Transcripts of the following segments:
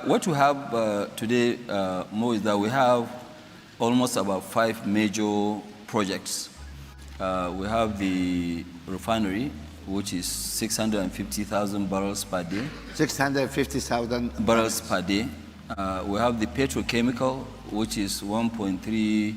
what we have today, Mo, is that we have almost about 5 major projects. We have the refinery, which is 650,000 barrels per day. 650,000 barrels per day. We have the petrochemical, which is 1.3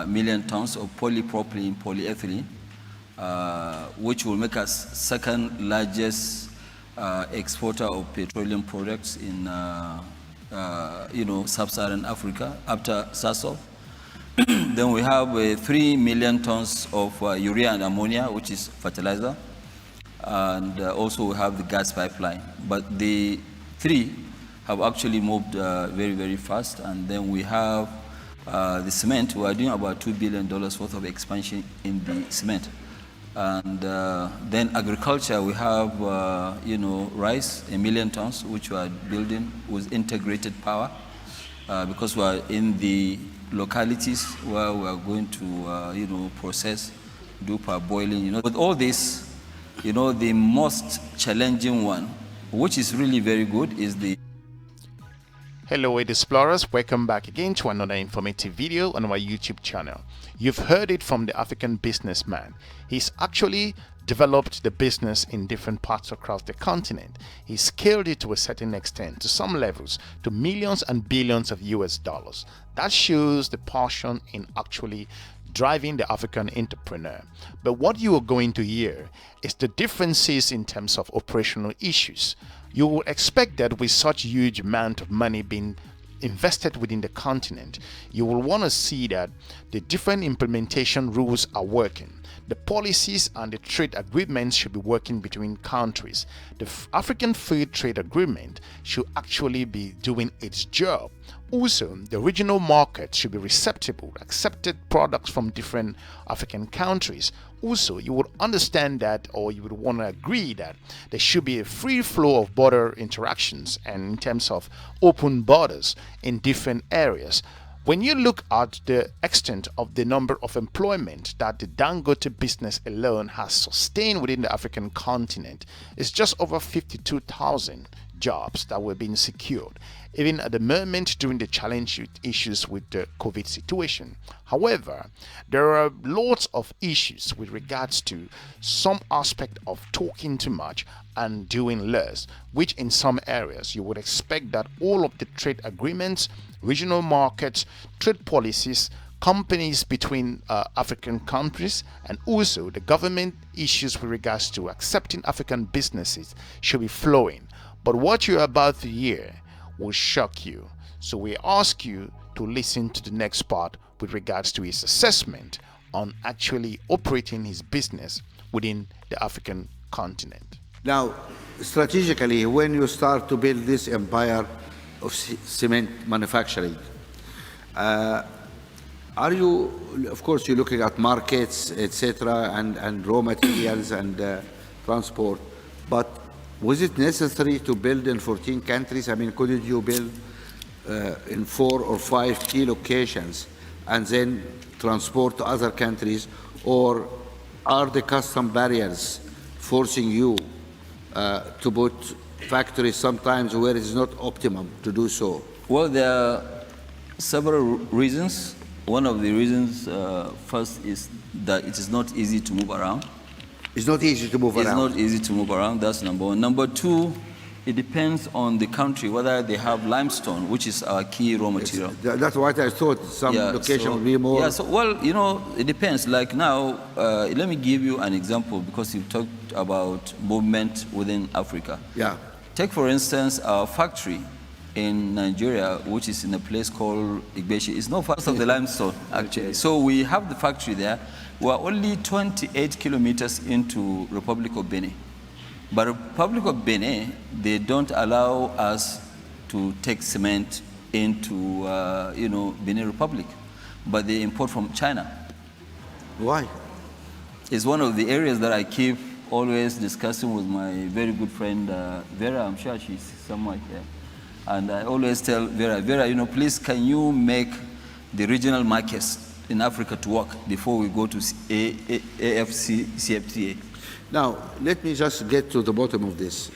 million tons of polypropylene, polyethylene, which will make us second largest exporter of petroleum products in sub-Saharan Africa after Sasol. Then we have 3 million tons of urea and ammonia, which is fertilizer. And also we have the gas pipeline. But the 3 have actually moved very, very fast. And then we have the cement. We are doing about $2 billion worth of expansion in the cement. And then agriculture, we have, rice, 1 million tons, which we are building with integrated power, because we are in the localities where we are going to, process, do parboiling. With all this, the most challenging one, which is really very good, is the... Hello EDUSPLORERs, welcome back again to another informative video on our YouTube channel. You've heard it from the African businessman. He's actually developed the business in different parts across the continent. He scaled it to a certain extent, to some levels, to millions and billions of US dollars. That shows the passion in actually driving the African entrepreneur. But what you are going to hear is the differences in terms of operational issues. You would expect that with such huge amount of money being invested within the continent, you will want to see that the different implementation rules are working. The policies and the trade agreements should be working between countries. The African Free Trade Agreement should actually be doing its job. Also, the regional market should be receptive, accepted products from different African countries. Also, you would understand that, or you would want to agree that there should be a free flow of border interactions and in terms of open borders in different areas. When you look at the extent of the number of employment that the Dangote business alone has sustained within the African continent, it's just over 52,000 jobs that were being secured, even at the moment during the challenge issues with the COVID situation. However, there are lots of issues with regards to some aspect of talking too much and doing less, which in some areas you would expect that all of the trade agreements, regional markets, trade policies, companies between African countries, and also the government issues with regards to accepting African businesses should be flowing. But what you're about to hear will shock you. So we ask you to listen to the next part with regards to his assessment on actually operating his business within the African continent. Now, strategically, when you start to build this empire of cement manufacturing, are you, of course, you're looking at markets, etc., and raw materials and transport, but was it necessary to build in 14 countries? I mean, couldn't you build in 4 or 5 key locations and then transport to other countries? Or are the custom barriers forcing you to put factories sometimes where it is not optimum to do so? Well, there are several reasons. One of the reasons first is that it is not easy to move around. It's not easy to move around. It's not easy to move around, that's number one. Number two, it depends on the country, whether they have limestone, which is our key raw material. That's what I thought, some location will be more... Yeah, so, well, it depends. Like now, let me give you an example, because you talked about movement within Africa. Yeah. Take, for instance, our factory in Nigeria, which is in a place called Igbeshi. It's not far from the limestone, actually. So we have the factory there. We are only 28 kilometers into Republic of Benin. But Republic of Benin, they don't allow us to take cement into, Benin Republic, but they import from China. Why? It's one of the areas that I keep always discussing with my very good friend, Vera. I'm sure she's somewhere here. And I always tell Vera, please, can you make the regional markets in Africa to work before we go to AFCFTA? Now, let me just get to the bottom of this.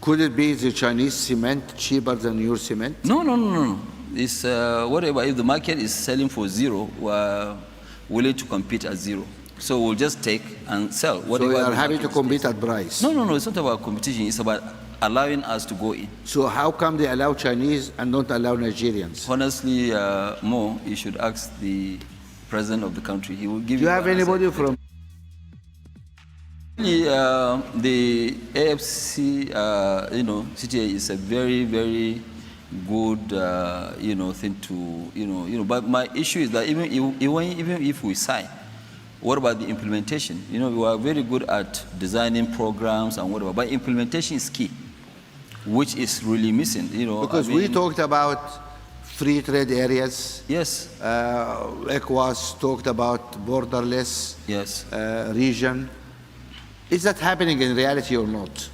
Could it be the Chinese cement cheaper than your cement? No, no, no, no. It's whatever. If the market is selling for zero, we're willing to compete at zero. So we'll just take and sell. So you are happy to compete at price? No, no, no. It's not about competition. It's about allowing us to go in. So how come they allow Chinese and don't allow Nigerians? Honestly, Mo, you should ask the president of the country. He will give you. Do you have anybody from? The AFC, CTA is a very, very good, thing to, But my issue is that even if we sign, what about the implementation? We are very good at designing programs and whatever, but implementation is key, which is really missing. Because we talked about free trade areas. Yes. ECOWAS talked about borderless. Yes. Region. Is that happening in reality or not?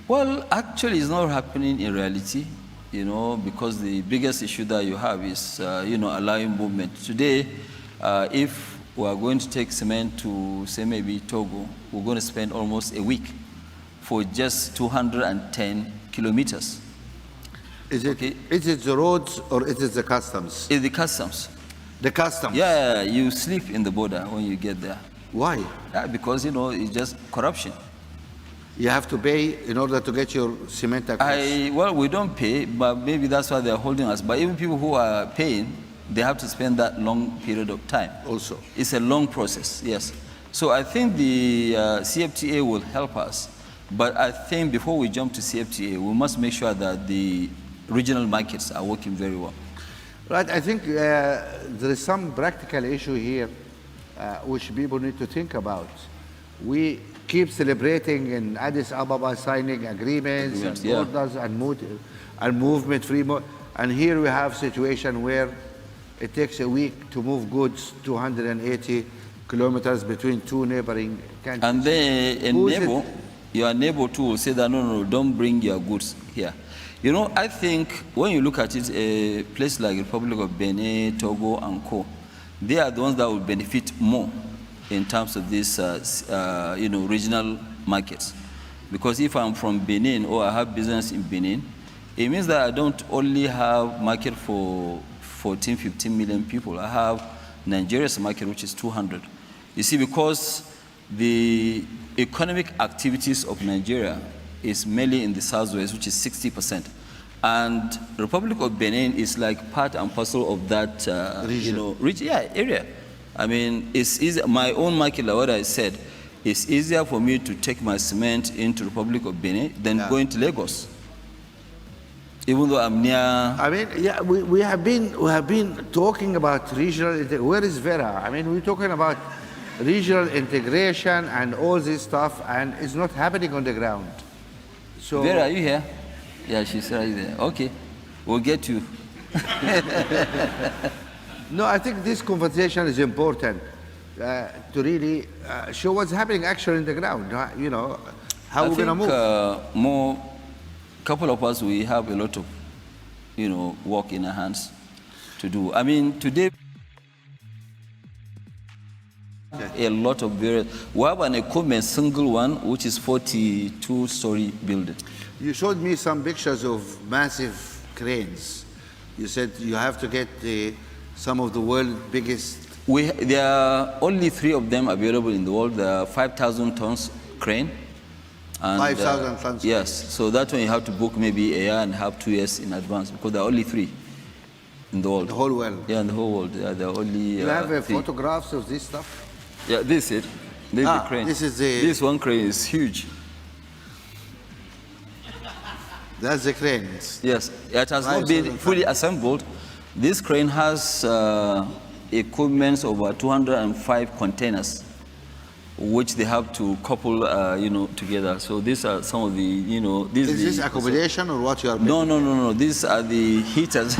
Well, actually, it's not happening in reality, because the biggest issue that you have is, allowing movement. Today, if we are going to take cement to, say, maybe Togo, we're going to spend almost a week for just 210 kilometers. Is it the roads or is it the customs? It's the customs. The customs? Yeah, you sleep in the border when you get there. Why? Yeah, because, it's just corruption. You have to pay in order to get your cement across? Well, we don't pay, but maybe that's why they're holding us. But even people who are paying, they have to spend that long period of time. Also. It's a long process, yes. So I think the CFTA will help us. But I think before we jump to CFTA, we must make sure that the regional markets are working very well. Right, I think there is some practical issue here which people need to think about. We keep celebrating in Addis Ababa signing agreements and borders and movement free, and here we have a situation where it takes a week to move goods 280 kilometers between two neighboring countries. And then your neighbor too will say that no, don't bring your goods here. I think when you look at it, a place like Republic of Benin, Togo, and Co., they are the ones that will benefit more in terms of these, regional markets. Because if I'm from Benin or I have business in Benin, it means that I don't only have market for 14, 15 million people. I have Nigeria's market, which is 200. You see, because the economic activities of Nigeria is mainly in the southwest, which is 60%. And the Republic of Benin is like part and parcel of that area. I mean, it's easy. My own market, like what I said, it's easier for me to take my cement into Republic of Benin than going to Lagos. Even though I'm near. I mean, yeah, we have been talking about regional. Where is Vera? I mean, we're talking about regional integration and all this stuff, and it's not happening on the ground. So Vera, are you here? Yeah, she's right there. Okay, we'll get you. No, I think this conversation is important to really show what's happening actually on the ground. How we're going to move. Couple of us, we have a lot of, work in our hands to do. I mean, today, a lot of various. We have an equipment, single one, which is 42-story building. You showed me some pictures of massive cranes. You said you have to get some of the world's biggest. There are only 3 of them available in the world. There are 5,000 tons crane. 5,000 tons. Yes, so that one you have to book maybe a year and a half, 2 years in advance, because there are only 3 in the world. The whole world? Yeah, in the whole world. There are only You have 3. photographs of this stuff? Yeah, this is it. This is the crane. This one crane is huge. That's the crane. Yes, it has not been fully assembled. This crane has equipment over 205 containers, which they have to couple, together. So these are some of the, Is this accommodation or what you are building? No. These are the heaters.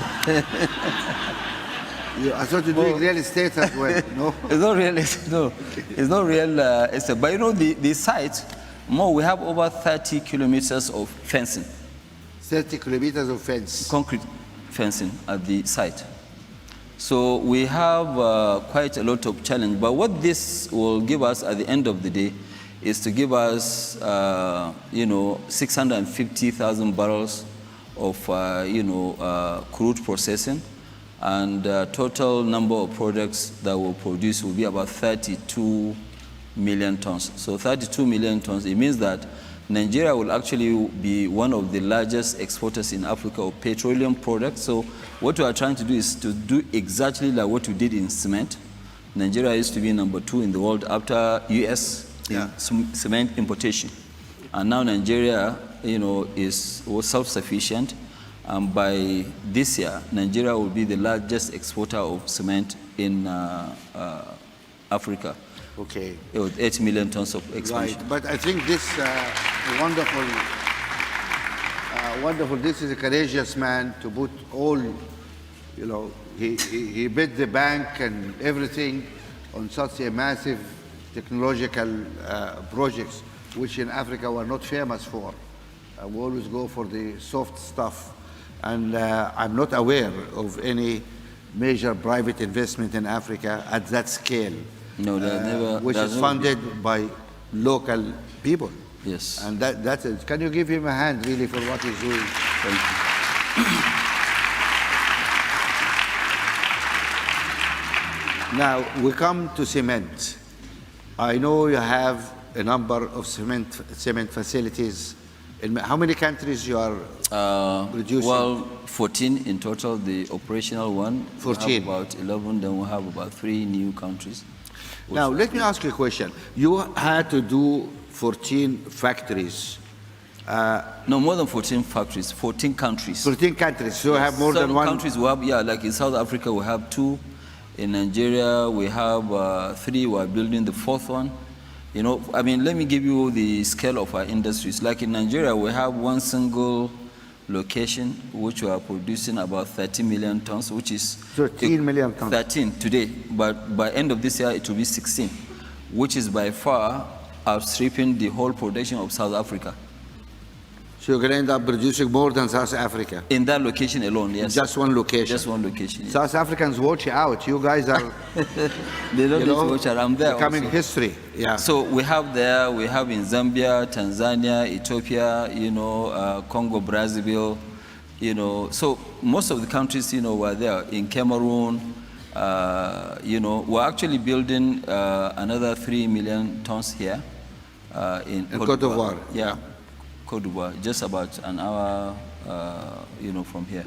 I thought you're doing real estate as well. No, it's not real estate. No, it's not real estate. But the site, we have over 30 kilometers of fencing. 30 kilometers of fence. Concrete fencing at the site. So we have quite a lot of challenge. But what this will give us at the end of the day is to give us, 650,000 barrels of, crude processing, and total number of products that will produce will be about 32 million tons. So 32 million tons, it means that Nigeria will actually be one of the largest exporters in Africa of petroleum products. So what we are trying to do is to do exactly like what we did in cement. Nigeria used to be number 2 in the world after US in cement importation. And now Nigeria, was self-sufficient. And by this year, Nigeria will be the largest exporter of cement in Africa. Okay. With 8 million tons of expansion. Right, but I think this wonderful, this is a courageous man to put all, he bet the bank and everything on such a massive technological projects, which in Africa we're not famous for. We always go for the soft stuff. And I'm not aware of any major private investment in Africa at that scale. No, never. Which is funded by local people. Yes. And that's it. Can you give him a hand, really, for what he's doing? Thank you. Now, we come to cement. I know you have a number of cement facilities. In how many countries you are producing? Well, 14 in total, the operational one. 14. We have about 11, then we have about 3 new countries. Now, let me ask you a question. You had to do 14 factories. No, more than 14 factories, 14 countries. 14 countries, so you have more than one? Countries we have, like in South Africa, we have 2. In Nigeria, we have 3. We are building the 4th one. Let me give you the scale of our industries. Like in Nigeria, we have one single location, which we are producing about 13 million tons, which is 13 million tons. 13 today, but by end of this year, it will be 16, which is by far outstripping the whole production of South Africa. So you're going to end up producing more than South Africa? In that location alone, yes. Just one location? Just one location, yes. South Africans watch out. You guys are... They don't need to watch out. I'm there becoming also. History, yeah. So we have in Zambia, Tanzania, Ethiopia, Congo, Brazzaville, So most of the countries, were there. In Cameroon, we're actually building another 3 million tons here in Côte d'Ivoire. Yeah. Côte d'Ivoire, just about an hour, from here.